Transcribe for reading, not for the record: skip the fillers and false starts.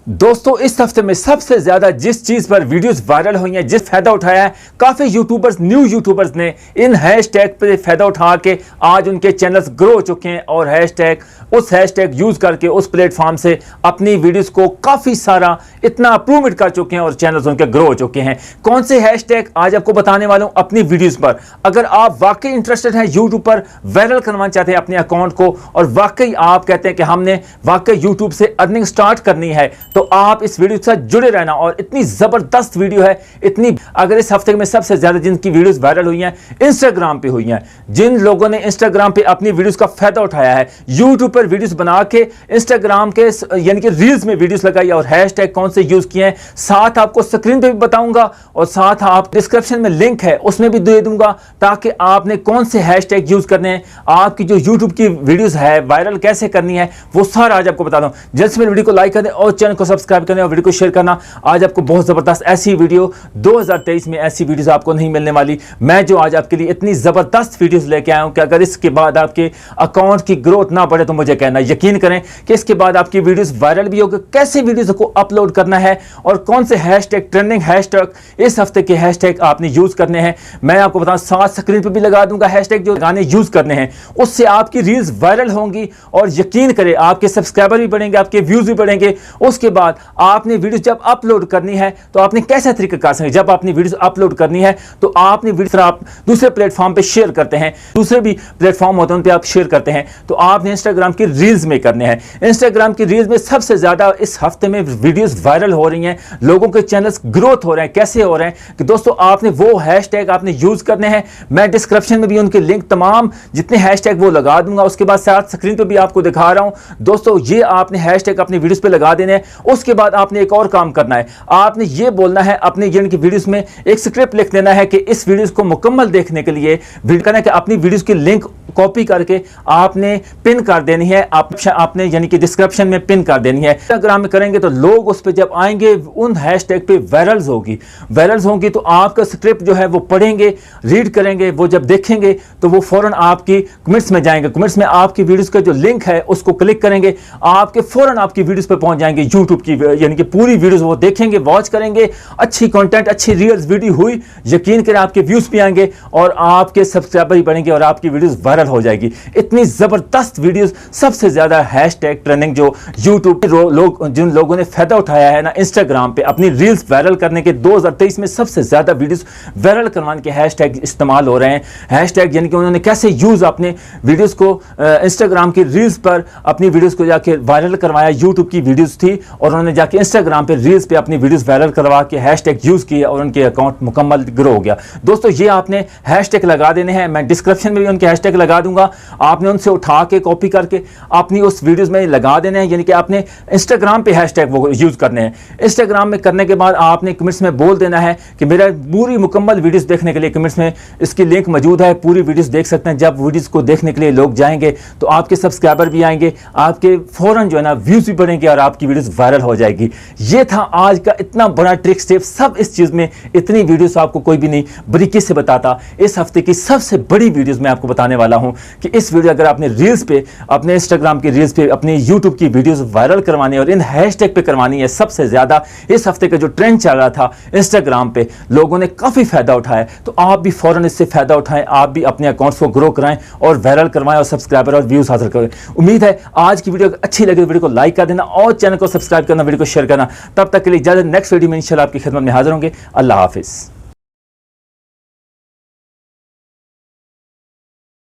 दोस्तों इस हफ्ते में सबसे ज्यादा जिस चीज पर वीडियोस वायरल हुई हैं, जिस फायदा उठाया है काफी यूट्यूबर्स, न्यू यूट्यूबर्स ने इन हैशटैग पे फायदा उठा के आज उनके चैनल्स ग्रो हो चुके हैं और उस हैशटैग यूज करके उस प्लेटफॉर्म से अपनी वीडियोस को काफी सारा इतना अप्रूवमेंट कर चुके हैं और चैनल्स उनके ग्रो हो चुके हैं। कौन से हैशटैग आज आपको बताने वाला हूं अपनी वीडियोस पर। अगर आप वाकई इंटरेस्टेड हैं यूट्यूब पर वायरल करवाना चाहते हैं अपने अकाउंट को और वाकई आप कहते हैं कि हमने वाकई यूट्यूब से अर्निंग स्टार्ट करनी है, तो आप इस वीडियो के साथ जुड़े रहना। और इतनी जबरदस्त वीडियो है, इतनी अगर इस हफ्ते में सबसे ज्यादा जिनकी वीडियोस वायरल हुई हैं इंस्टाग्राम पे हुई हैं, जिन लोगों ने इंस्टाग्राम पे अपनी वीडियोस का फायदा उठाया है, यूट्यूब पर वीडियोस बना के इंस्टाग्राम के यानी कि रील्स में वीडियोस लगाई और हैशटैग कौन से यूज किए हैं, साथ आपको स्क्रीन पे भी बताऊंगा और साथ आप डिस्क्रिप्शन में लिंक है उसमें भी दे दूंगा ताकि आपने कौन से हैशटैग यूज करने हैं, आपकी जो यूट्यूब की वीडियोस है वायरल कैसे करनी है वो सारा आज आपको बता दूं। जल्द से मेरे वीडियो को लाइक कर दें और चैनल को सब्सक्राइब करना और वीडियो को शेयर करना। आज आपको बहुत जबरदस्त ऐसी वीडियो 2023 में ऐसी वीडियोस आपको नहीं मिलने वाली। मैं जो आज आपके लिए इतनी जबरदस्त वीडियोस लेके आया हूं कि अगर इसके बाद आपके अकाउंट की ग्रोथ ना बढ़े तो मुझे कहना, यकीन करें कि इसके बाद आपकी वीडियोस वायरल भी होगी। कैसे वीडियोस को अपलोड करना है और कौन से हैशटैग ट्रेंडिंग हैशटैग इस हफ्ते के हैशटैग आपने यूज करने हैं मैं आपको बताऊं। साथ स्क्रीन पर भी लगा दूंगा हैशटैग जो गाने यूज करने हैं, उससे आपकी रील्स वायरल होंगी और यकीन करें आपके सब्सक्राइबर भी बढ़ेंगे, आपके व्यूज भी बढ़ेंगे। उसके बाद आपने वीडियो जब अपलोड करनी है तो आपने कैसा तरीका कर सकते हैं। जब आपने वीडियो अपलोड करनी है तो आपने वीडियो आप दूसरे प्लेटफॉर्म पे शेयर करते हैं, दूसरे भी प्लेटफॉर्म होते हैं उन पे आप शेयर करते हैं, तो आपने इंस्टाग्राम की रील्स में करने हैं। इंस्टाग्राम की रील्स में सबसे ज्यादा इस हफ्ते में वीडियोस वायरल हो रही हैं, लोगों के चैनल्स ग्रोथ हो रहे हैं। कैसे हो रहे हैं कि दोस्तों आपने वो हैशटैग आपने यूज करने हैं। मैं डिस्क्रिप्शन में भी उनके लिंक तमाम जितने हैशटैग वो लगा दूंगा, उसके बाद साथ स्क्रीन पे भी आपको दिखा रहा हूं। दोस्तों ये आपने हैशटैग अपनी वीडियोस पे लगा देने हैं। उसके बाद आपने एक और काम करना है, आपने ये बोलना है अपने की वीडियोस में एक स्क्रिप्ट लिख देना है कि इस वीडियोस को मुकम्मल देखने के लिए करना है कि अपनी वीडियोस की लिंक कॉपी करके आपने पिन कर देनी है, आपने यानी कि डिस्क्रिप्शन में पिन कर देनी है। इंस्टाग्राम में करेंगे तो लोग उस पे जब आएंगे उन हैशटैग पे वायरल्स होगी तो आपका स्क्रिप्ट जो है वो पढ़ेंगे, रीड करेंगे, वो जब देखेंगे तो वो फौरन आपकी कमेंट्स में जाएंगे, कमेंट्स में आपकी वीडियोस का जो लिंक है उसको क्लिक करेंगे, आपके फौरन आपकी वीडियोस पे पहुंच जाएंगे यूट्यूब की, यानी कि पूरी वीडियोस वो देखेंगे, वॉच करेंगे। अच्छी कंटेंट, अच्छी रील्स वीडियो हुई, यकीन करें आपके व्यूज भी आएंगे और आपके सब्सक्राइबर भी बढ़ेंगे और आपकी वीडियोस वायरल हो जाएगी। इतनी जबरदस्त वीडियोस, सबसे ज्यादा हैशटैग ट्रेंडिंग जो यूट्यूब लोग जिन लोगों ने फायदा उठाया है ना इंस्टाग्राम पे अपनी रील्स वायरल करने के, 2023 में सबसे ज्यादा वीडियोस वायरल करवाने के हैशटैग इस्तेमाल हो रहे हैं। हैशटैग यानी कि उन्होंने कैसे यूज अपने वीडियोस को इंस्टाग्राम की रील्स पर अपनी वीडियोस को जाके वायरल करवाया। यूट्यूब की वीडियोस थी और उन्होंने जाके इंस्टाग्राम पे रील्स पे अपनी वीडियोस वायरल करवा के हैशटैग यूज किया और उनके अकाउंट मुकम्मल ग्रो हो गया। दोस्तों ये आपने हैशटैग लगा देने हैं, मैं डिस्क्रिप्शन में भी उनके हैशटैग लगा दूंगा, आपने उनसे उठा के कॉपी करके अपनी उस वीडियोस में लगा देने हैं। यानी कि आपने इंस्टाग्राम पे हैशटैग वो यूज करने हैं। इंस्टाग्राम में करने के बाद आपने कमेंट्स में बोल देना है कि मेरा पूरी मुकम्मल वीडियोस देखने के लिए कमेंट्स में इसकी लिंक मौजूद है, पूरी वीडियोस देख सकते हैं। जब वीडियोस को देखने के लिए लोग जाएंगे तो आपके सब्सक्राइबर भी आएंगे, आपके फौरन जो है ना व्यूज भी बढ़ेंगे और आपकी वीडियोस वायरल हो जाएगी। ये था आज का इतना बड़ा ट्रिक स्टेप, सब इस चीज में इतनी वीडियोस आपको कोई भी नहीं बारीकी से बताता। इस हफ्ते की सबसे बड़ी वीडियोस मैं आपको बताने वाला हूं कि इस वीडियो अगर आपने रील्स पे, अपने इंस्टाग्राम की रील्स पे, अपने यूट्यूब की वीडियोस वायरल करवानी है और इन हैशटैग पे करवानी है। सबसे ज्यादा इस हफ्ते का जो ट्रेंड चल रहा था इंस्टाग्राम पे, लोगों ने काफी फायदा उठाया, तो आप भी फौरन इससे फायदा उठाएं, आप भी अपने अकाउंट्स को ग्रो कराएं और वायरल करवाएं और सब्सक्राइबर और व्यूज हासिल करें। उम्मीद है आज की वीडियो अच्छी लगी तो वीडियो को लाइक कर देना और चैनल को सब्सक्राइब करना, वीडियो को शेयर करना। तब तक के लिए इजाजत, नेक्स्ट वीडियो में इंशाल्लाह आपकी खिदमत में हाजिर होंगे। अल्लाह हाफिज।